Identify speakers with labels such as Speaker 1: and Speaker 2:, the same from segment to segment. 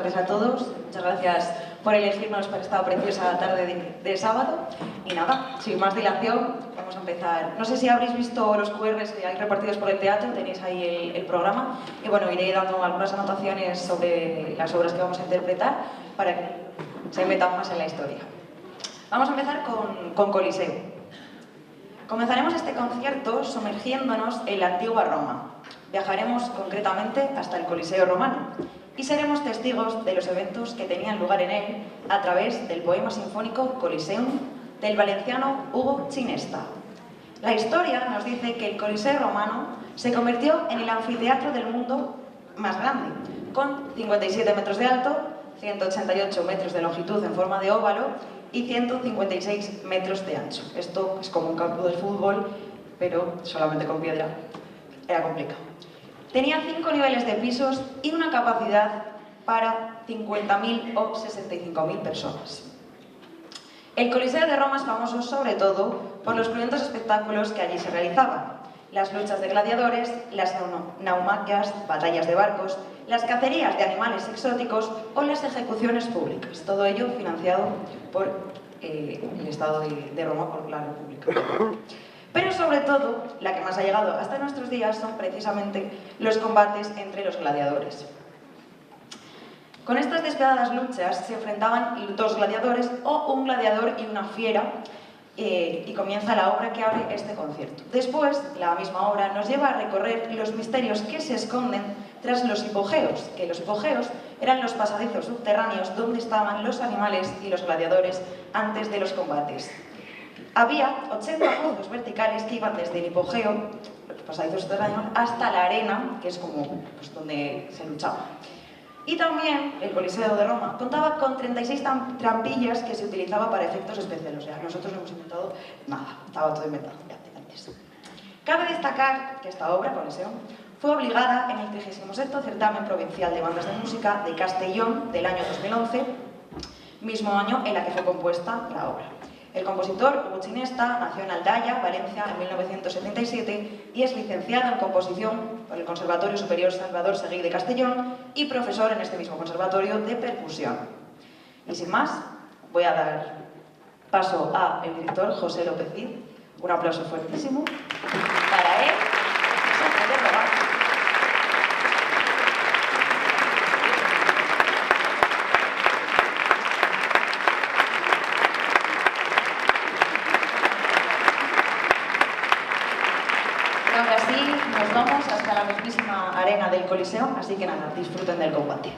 Speaker 1: tardes a todos. Muchas gracias por elegirnos para esta preciosa tarde de sábado. Y nada, sin más dilación, vamos a empezar. No sé si habréis visto los QRs que hay repartidos por el teatro, tenéis ahí el programa. Y bueno, iré dando algunas anotaciones sobre las obras que vamos a interpretar para que se metan más en la historia. Vamos a empezar con Coliseo. Comenzaremos este concierto sumergiéndonos en la antigua Roma. Viajaremos concretamente hasta el Coliseo romano y seremos testigos de los eventos que tenían lugar en él a través del poema sinfónico Coliseum del valenciano Hugo Ginesta. La historia nos dice que el Coliseo romano se convirtió en el anfiteatro del mundo más grande, con 57 metros de alto, 188 metros de longitud en forma de óvalo y 156 metros de ancho. Esto es como un campo de fútbol, pero solamente con piedra. Era complicado. Tenía 5 niveles de pisos y una capacidad para 50.000 o 65.000 personas. El Coliseo de Roma es famoso sobre todo por los cruentos espectáculos que allí se realizaban. Las luchas de gladiadores, las naumaquias, batallas de barcos, las cacerías de animales exóticos o las ejecuciones públicas. Todo ello financiado por el Estado de Roma, por la República. Pero sobre todo, la que más ha llegado hasta nuestros días son precisamente los combates entre los gladiadores. Con estas despiadadas luchas se enfrentaban 2 gladiadores o un gladiador y una fiera, y comienza la obra que abre este concierto. Después, la misma obra nos lleva a recorrer los misterios que se esconden tras los hipogeos, que los hipogeos eran los pasadizos subterráneos donde estaban los animales y los gladiadores antes de los combates. Había 80 pozos verticales que iban desde el hipogeo, los pasadizos subterráneos, hasta la arena, que es como donde se luchaba. Y también el Coliseo de Roma contaba con 36 trampillas que se utilizaba para efectos especiales. O sea, nosotros no hemos inventado nada, estaba todo inventado ya antes. Cabe destacar que esta obra, Coliseo, fue obligada en el 37º Certamen Provincial de Bandas de Música de Castellón del año 2011, mismo año en la que fue compuesta la obra. El compositor Hugo Ginesta nació en Aldaya, Valencia, en 1977 y es licenciado en composición por el Conservatorio Superior Salvador Seguí de Castellón y profesor en este mismo conservatorio de percusión. Y sin más, voy a dar paso al director José López Cid. Un aplauso fuertísimo para él. Vamos hasta la mismísima arena del Coliseo, así que nada, disfruten del combate.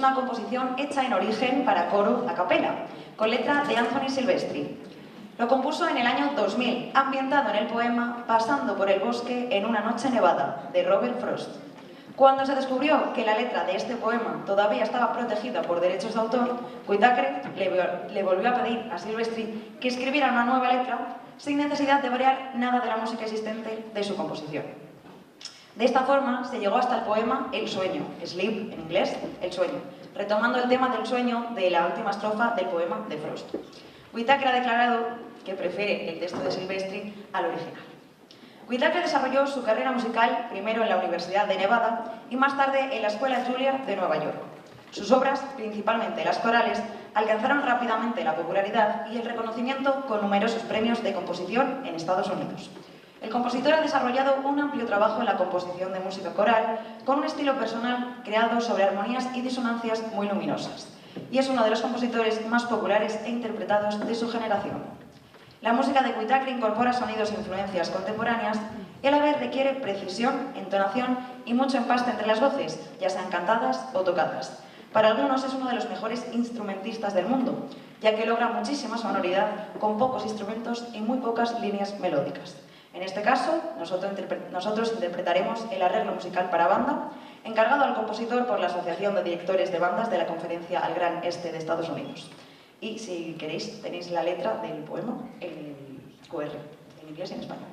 Speaker 1: una composición hecha en origen para coro a capela, con letra de Anthony Silvestri. Lo compuso en el año 2000, ambientado en el poema Pasando por el bosque en una noche nevada, de Robert Frost. Cuando se descubrió que la letra de este poema todavía estaba protegida por derechos de autor, Whitacre le volvió a pedir a Silvestri que escribiera una nueva letra sin necesidad de variar nada de la música existente de su composición. De esta forma se llegó hasta el poema El sueño, sleep en inglés, el sueño, retomando el tema del sueño de la última estrofa del poema de Frost. Whitacre ha declarado que prefiere el texto de Silvestri al original. Whitacre desarrolló su carrera musical primero en la Universidad de Nevada y más tarde en la Escuela Juilliard de Nueva York. Sus obras, principalmente las corales, alcanzaron rápidamente la popularidad y el reconocimiento con numerosos premios de composición en Estados Unidos. El compositor ha desarrollado un amplio trabajo en la composición de música coral con un estilo personal creado sobre armonías y disonancias muy luminosas, y es uno de los compositores más populares e interpretados de su generación. La música de Whitacre incorpora sonidos e influencias contemporáneas y a la vez requiere precisión, entonación y mucho empaste entre las voces, ya sean cantadas o tocadas. Para algunos es uno de los mejores instrumentistas del mundo, ya que logra muchísima sonoridad con pocos instrumentos y muy pocas líneas melódicas. En este caso, nosotros interpretaremos el arreglo musical para banda, encargado al compositor por la Asociación de Directores de Bandas de la Conferencia al Gran Este de Estados Unidos. Y si queréis, tenéis la letra del poema en el QR, en inglés y en español.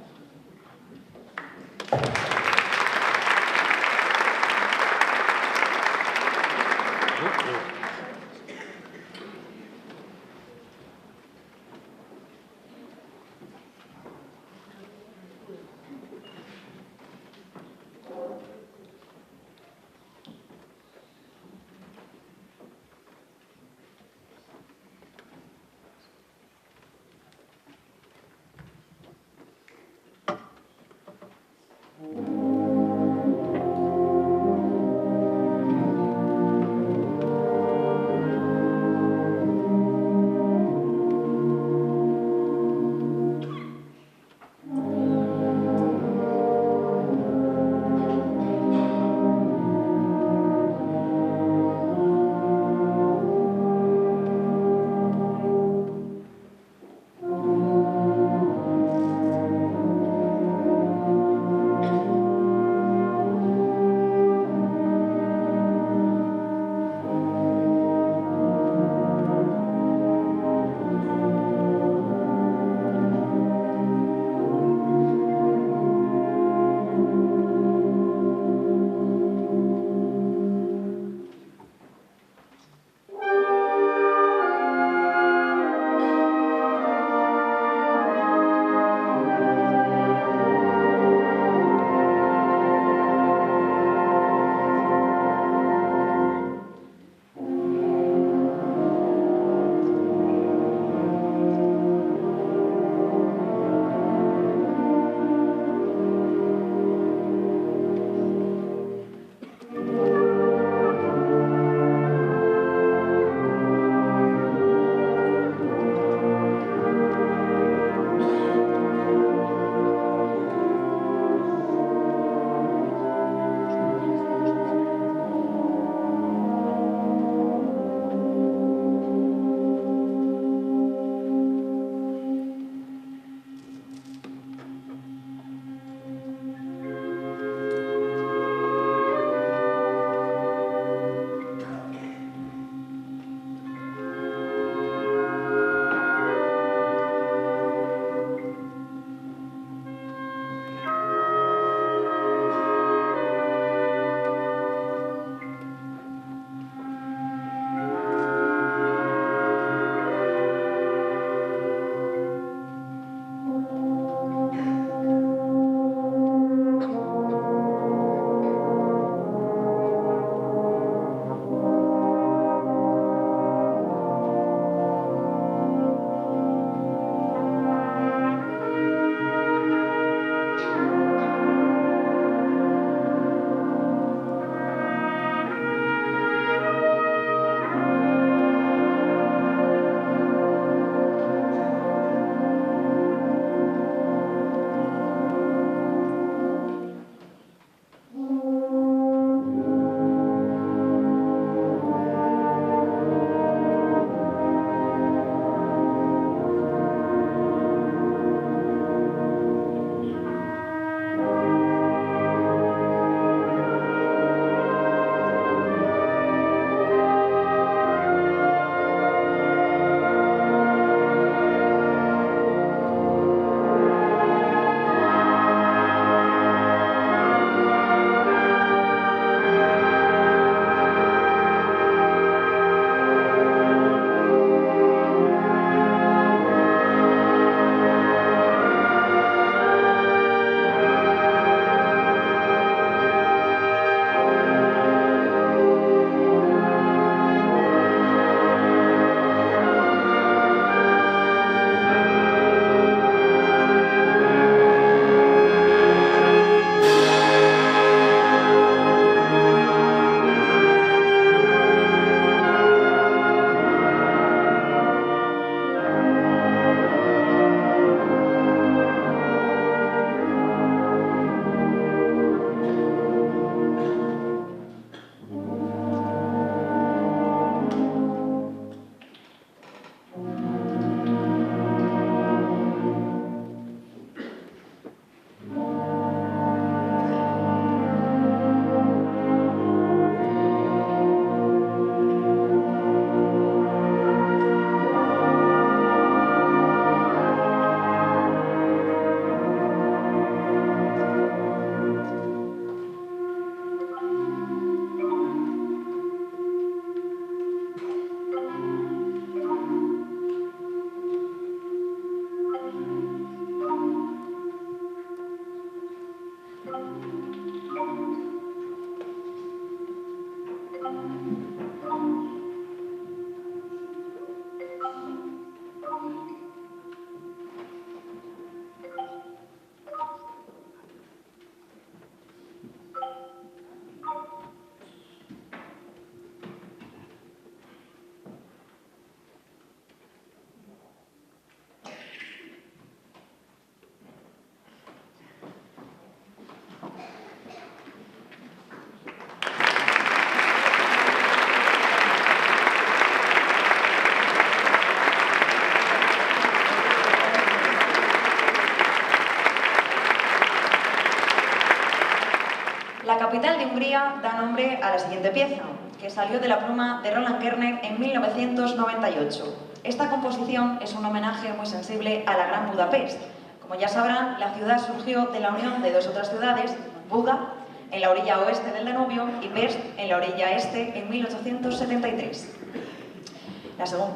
Speaker 1: La capital de Hungría da nombre a la siguiente pieza, que salió de la pluma de Roland Kerner en 1998. Esta composición es un homenaje muy sensible a la Gran Budapest. Como ya sabrán, la ciudad surgió de la unión de dos otras ciudades, Buda, en la orilla oeste del Danubio, y Pest, en la orilla este, en 1873.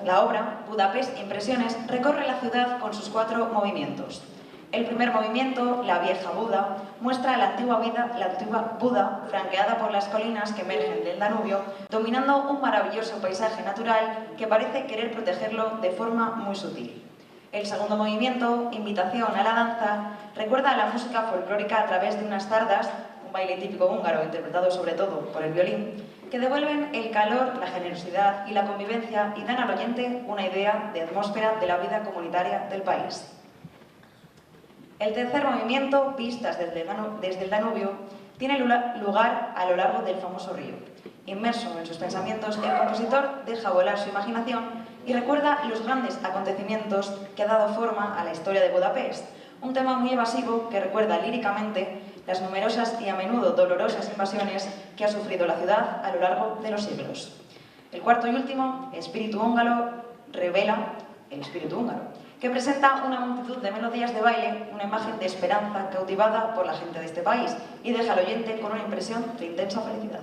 Speaker 1: La obra, Budapest Impresiones, recorre la ciudad con sus 4 movimientos. El primer movimiento, La vieja Buda, muestra la antigua Buda franqueada por las colinas que emergen del Danubio, dominando un maravilloso paisaje natural que parece querer protegerlo de forma muy sutil. El segundo movimiento, Invitación a la danza, recuerda a la música folclórica a través de unas zardas, un baile típico húngaro interpretado sobre todo por el violín, que devuelven el calor, la generosidad y la convivencia y dan al oyente una idea de atmósfera de la vida comunitaria del país. El tercer movimiento, Vistas desde el Danubio, tiene lugar a lo largo del famoso río. Inmerso en sus pensamientos, el compositor deja volar su imaginación y recuerda los grandes acontecimientos que ha dado forma a la historia de Budapest, un tema muy evasivo que recuerda líricamente las numerosas y a menudo dolorosas invasiones que ha sufrido la ciudad a lo largo de los siglos. El cuarto y último, Espíritu húngaro, revela el espíritu húngaro, que presenta una multitud de melodías de baile, una imagen de esperanza cautivada por la gente de este país y deja al oyente con una impresión de intensa felicidad.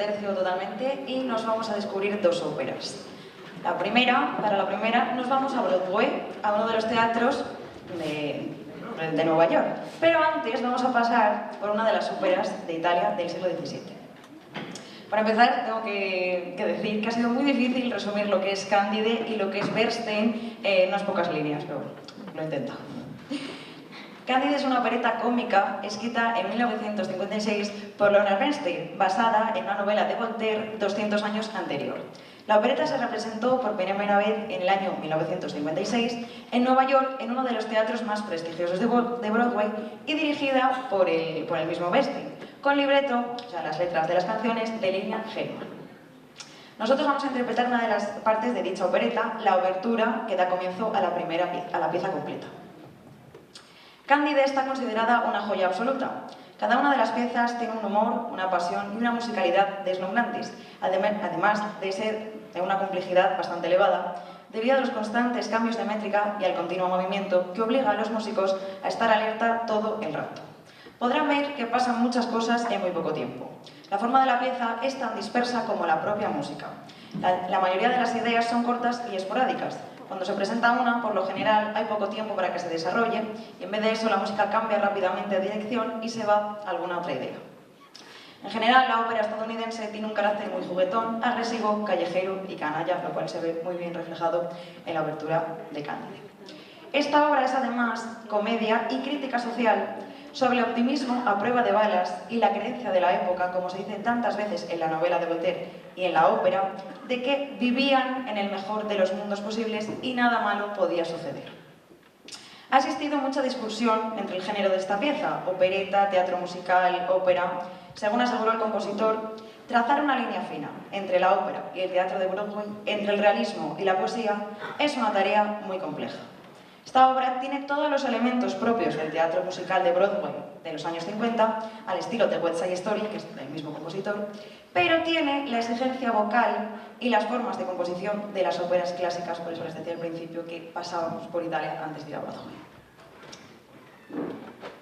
Speaker 1: tercio totalmente y nos vamos a descubrir dos óperas. Para la primera nos vamos a Broadway, a uno de los teatros de Nueva York. Pero antes vamos a pasar por una de las óperas de Italia del siglo XVII. Para empezar, tengo que decir que ha sido muy difícil resumir lo que es Cándide y lo que es Bernstein en unas pocas líneas, pero bueno, lo he intentado. Cándide es una opereta cómica escrita en 1956 por Leonard Bernstein, basada en una novela de Voltaire 200 años anterior. La opereta se representó por primera vez en el año 1956 en Nueva York, en uno de los teatros más prestigiosos de Broadway y dirigida por el mismo Bernstein, con libreto, o sea, las letras de las canciones, de Lilian Hellman. Nosotros vamos a interpretar una de las partes de dicha opereta, la obertura que da comienzo a la pieza completa. Cándide está considerada una joya absoluta. Cada una de las piezas tiene un humor, una pasión y una musicalidad deslumbrantes, además de ser de una complejidad bastante elevada, debido a los constantes cambios de métrica y al continuo movimiento que obliga a los músicos a estar alerta todo el rato. Podrán ver que pasan muchas cosas en muy poco tiempo. La forma de la pieza es tan dispersa como la propia música. La mayoría de las ideas son cortas y esporádicas. Cuando se presenta una, por lo general, hay poco tiempo para que se desarrolle y en vez de eso la música cambia rápidamente de dirección y se va a alguna otra idea. En general, la ópera estadounidense tiene un carácter muy juguetón, agresivo, callejero y canalla, lo cual se ve muy bien reflejado en la obertura de Cándide. Esta obra es además comedia y crítica social sobre el optimismo a prueba de balas y la creencia de la época, como se dice tantas veces en la novela de Voltaire y en la ópera, de que vivían en el mejor de los mundos posibles y nada malo podía suceder. Ha existido mucha discusión entre el género de esta pieza, opereta, teatro musical, ópera. Según aseguró el compositor, trazar una línea fina entre la ópera y el teatro de Broadway, entre el realismo y la poesía, es una tarea muy compleja. Esta obra tiene todos los elementos propios del teatro musical de Broadway de los años 50, al estilo de West Side Story, que es del mismo compositor, pero tiene la exigencia vocal y las formas de composición de las óperas clásicas, por eso les decía al principio que pasábamos por Italia antes de ir a Broadway.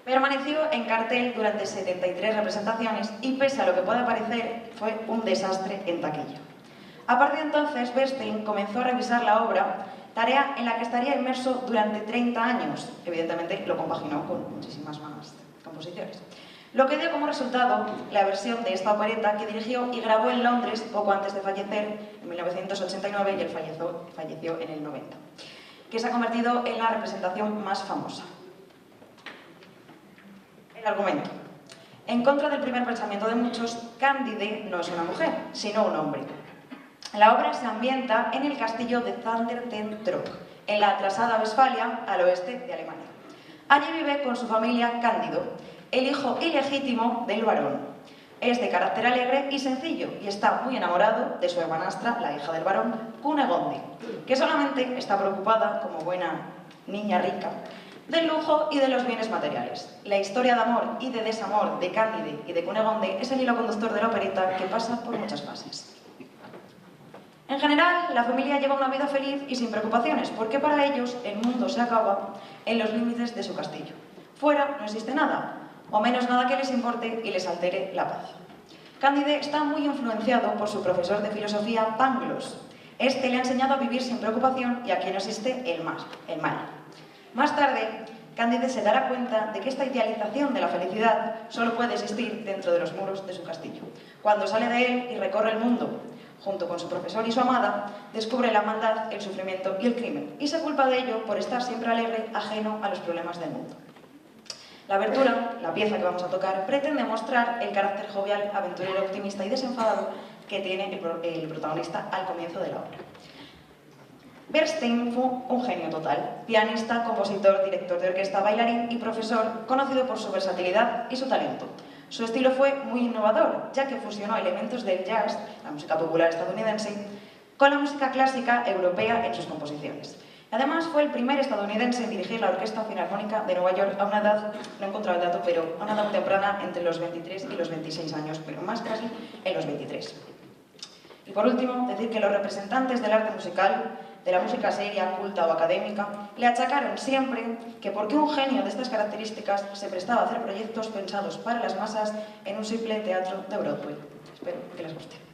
Speaker 1: Permaneció en cartel durante 73 representaciones y, pese a lo que pueda parecer, fue un desastre en taquilla. A partir de entonces, Bernstein comenzó a revisar la obra, tarea en la que estaría inmerso durante 30 años. Evidentemente lo compaginó con muchísimas más composiciones. Lo que dio como resultado la versión de esta opereta que dirigió y grabó en Londres poco antes de fallecer, en 1989, y él falleció en el 90, que se ha convertido en la representación más famosa. El argumento. En contra del primer pensamiento de muchos, Cándide no es una mujer, sino un hombre. La obra se ambienta en el castillo de Thundertentrock, en la atrasada Westfalia, al oeste de Alemania. Allí vive con su familia Cándido, el hijo ilegítimo del barón. Es de carácter alegre y sencillo y está muy enamorado de su hermanastra, la hija del barón, Cunegonde, que solamente está preocupada, como buena niña rica, del lujo y de los bienes materiales. La historia de amor y de desamor de Cándide y de Cunegonde es el hilo conductor de la opereta que pasa por muchas fases. En general, la familia lleva una vida feliz y sin preocupaciones, porque para ellos el mundo se acaba en los límites de su castillo. Fuera no existe nada, o menos nada que les importe y les altere la paz. Cándide está muy influenciado por su profesor de filosofía, Pangloss. Este le ha enseñado a vivir sin preocupación y aquí no existe el mal. Más tarde, Cándide se dará cuenta de que esta idealización de la felicidad solo puede existir dentro de los muros de su castillo. Cuando sale de él y recorre el mundo, junto con su profesor y su amada, descubre la maldad, el sufrimiento y el crimen, y se culpa de ello por estar siempre alegre, ajeno a los problemas del mundo. La abertura, la pieza que vamos a tocar, pretende mostrar el carácter jovial, aventurero, optimista y desenfadado que tiene el protagonista al comienzo de la obra. Bernstein fue un genio total, pianista, compositor, director de orquesta, bailarín y profesor, conocido por su versatilidad y su talento. Su estilo fue muy innovador, ya que fusionó elementos del jazz, la música popular estadounidense, con la música clásica europea en sus composiciones. Además, fue el primer estadounidense en dirigir la Orquesta Filarmónica de Nueva York a una edad, no he encontrado el dato, pero a una edad muy temprana, entre los 23 y los 26 años, pero más casi en los 23. Y por último, decir que los representantes del arte musical de la música seria, culta o académica, le achacaron siempre que porque un genio de estas características se prestaba a hacer proyectos pensados para las masas en un simple teatro de Broadway. Espero que les guste.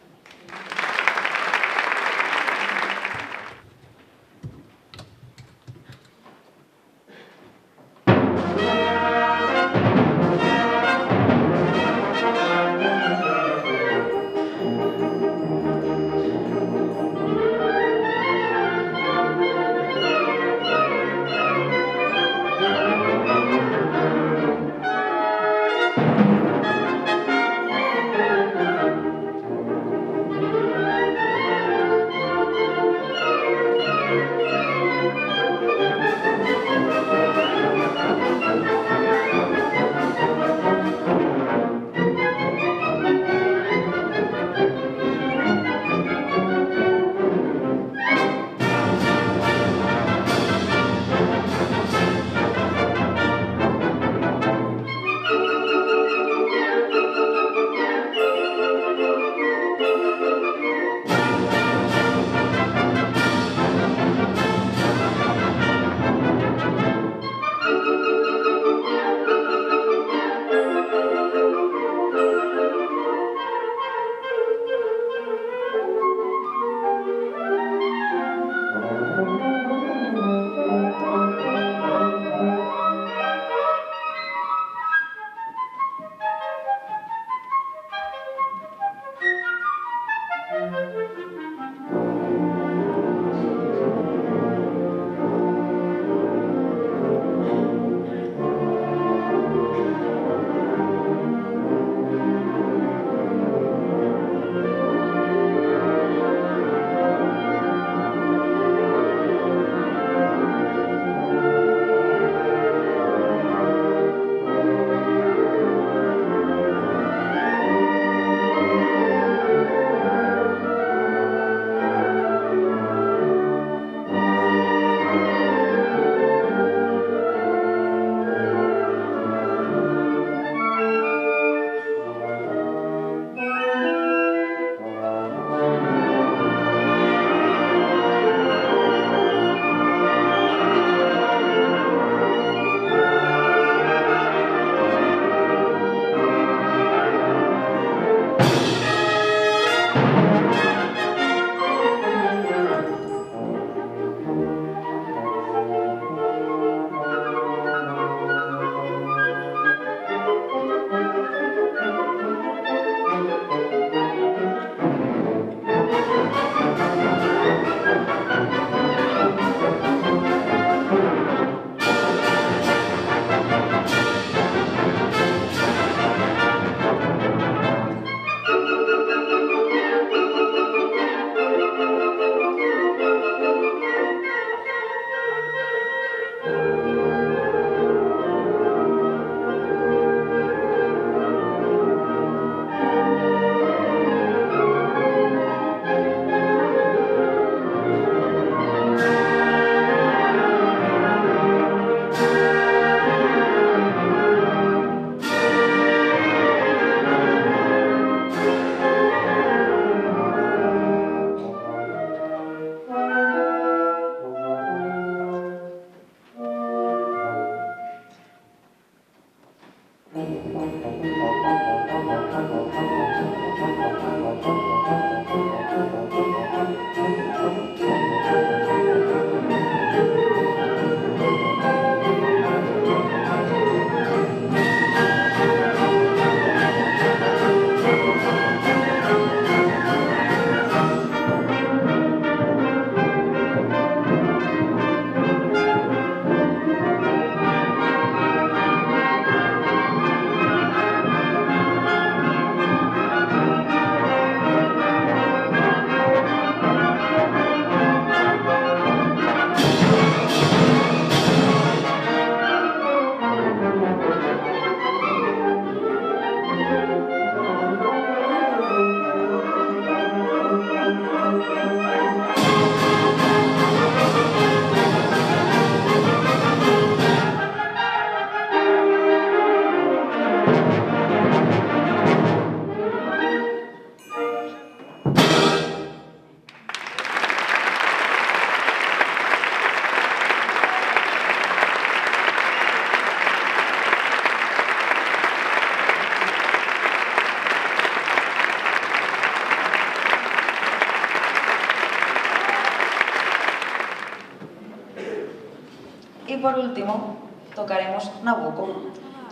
Speaker 1: Y por último, tocaremos Nabucco.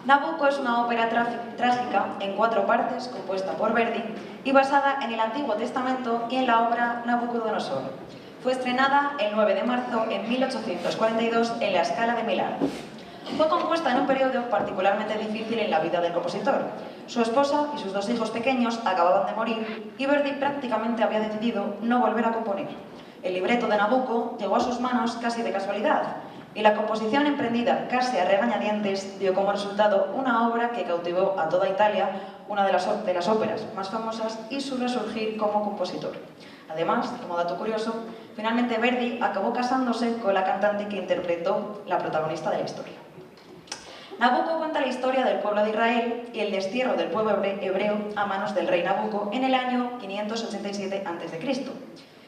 Speaker 1: Nabucco es una ópera trágica en 4 partes, compuesta por Verdi y basada en el Antiguo Testamento y en la obra Nabucodonosor. Fue estrenada el 9 de marzo en 1842 en la Scala de Milán. Fue compuesta en un periodo particularmente difícil en la vida del compositor. Su esposa y sus 2 hijos pequeños acababan de morir y Verdi prácticamente había decidido no volver a componer. El libreto de Nabucco llegó a sus manos casi de casualidad, y la composición emprendida casi a regañadientes dio como resultado una obra que cautivó a toda Italia, una de las óperas más famosas, y su resurgir como compositor. Además, como dato curioso, finalmente Verdi acabó casándose con la cantante que interpretó la protagonista de la historia. Nabucco cuenta la historia del pueblo de Israel y el destierro del pueblo hebreo a manos del rey Nabucco en el año 587 a.C.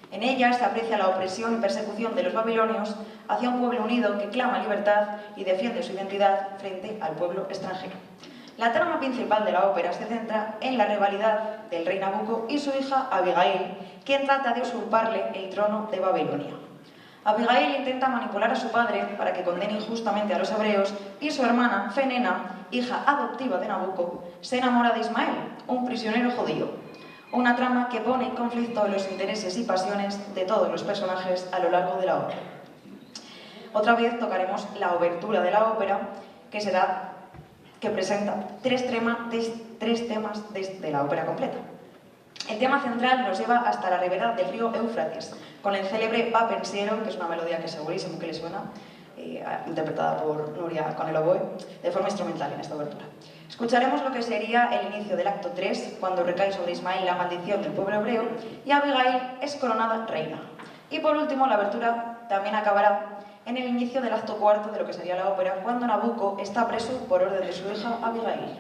Speaker 1: En ella se aprecia la opresión y persecución de los babilonios hacia un pueblo unido que clama libertad y defiende su identidad frente al pueblo extranjero. La trama principal de la ópera se centra en la rivalidad del rey Nabucco y su hija Abigail, quien trata de usurparle el trono de Babilonia. Abigail intenta manipular a su padre para que condene injustamente a los hebreos y su hermana, Fenena, hija adoptiva de Nabucco, se enamora de Ismael, un prisionero judío. Una trama que pone en conflicto los intereses y pasiones de todos los personajes a lo largo de la obra. Otra vez tocaremos la obertura de la ópera, que presenta tres temas de la ópera completa. El tema central nos lleva hasta la ribera del río Éufrates, con el célebre Va Pensiero, que es una melodía que segurísimo que le suena, interpretada por Nuria con el oboe, de forma instrumental en esta obertura. Escucharemos lo que sería el inicio del acto 3, cuando recae sobre Ismael la maldición del pueblo hebreo y Abigail es coronada reina. Y por último, la abertura también acabará en el inicio del acto 4 de lo que sería la ópera, cuando Nabucco está preso por orden de su hija Abigail.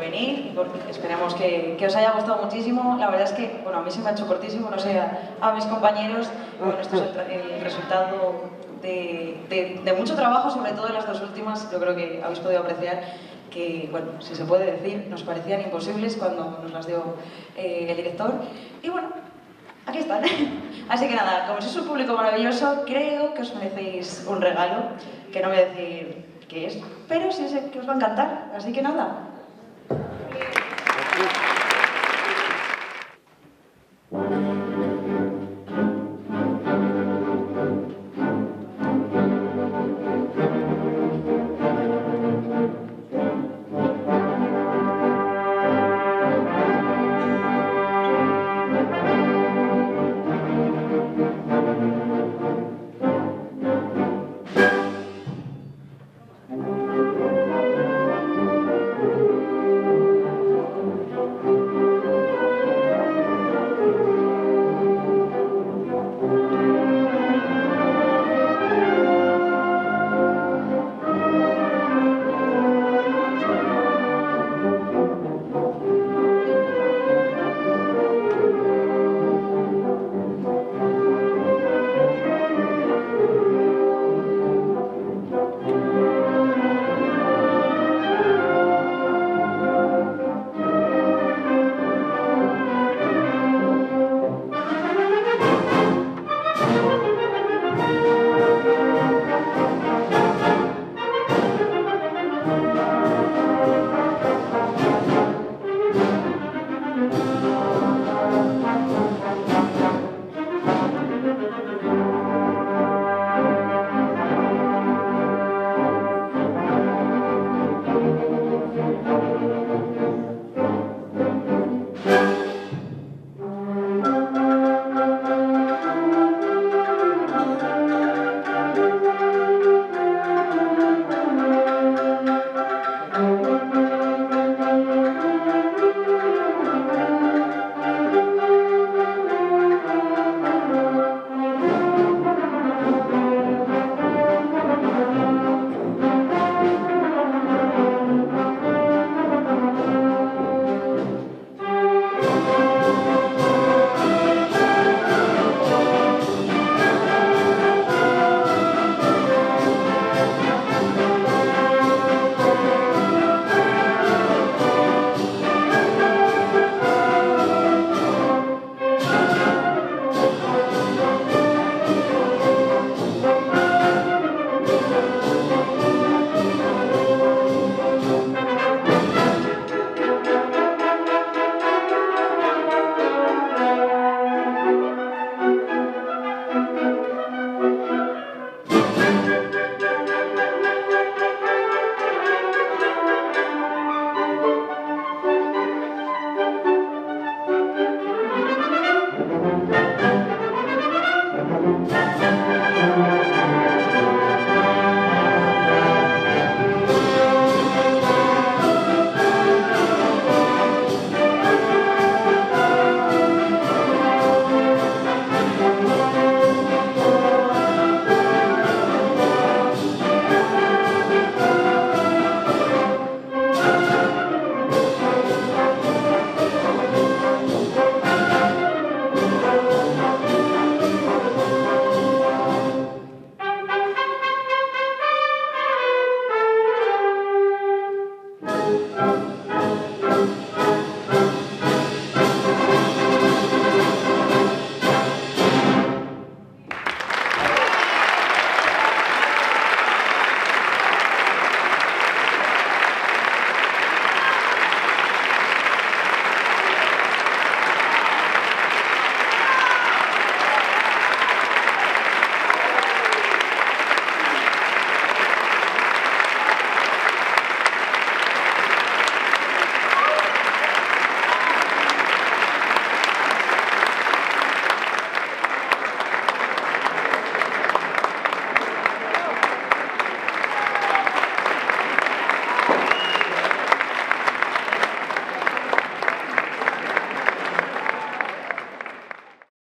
Speaker 1: venir y esperemos que os haya gustado muchísimo. La verdad es que, bueno, a mí se me ha hecho cortísimo, no sé, a mis compañeros. Bueno, esto es el resultado de mucho trabajo, sobre todo en las dos últimas. Yo creo que habéis podido apreciar que, bueno, si se puede decir, nos parecían imposibles cuando nos las dio el director. Y bueno, aquí están. Así que nada, como sois un público maravilloso, creo que os merecéis un regalo, que no voy a decir qué es, pero sí sé que os va a encantar. Así que nada,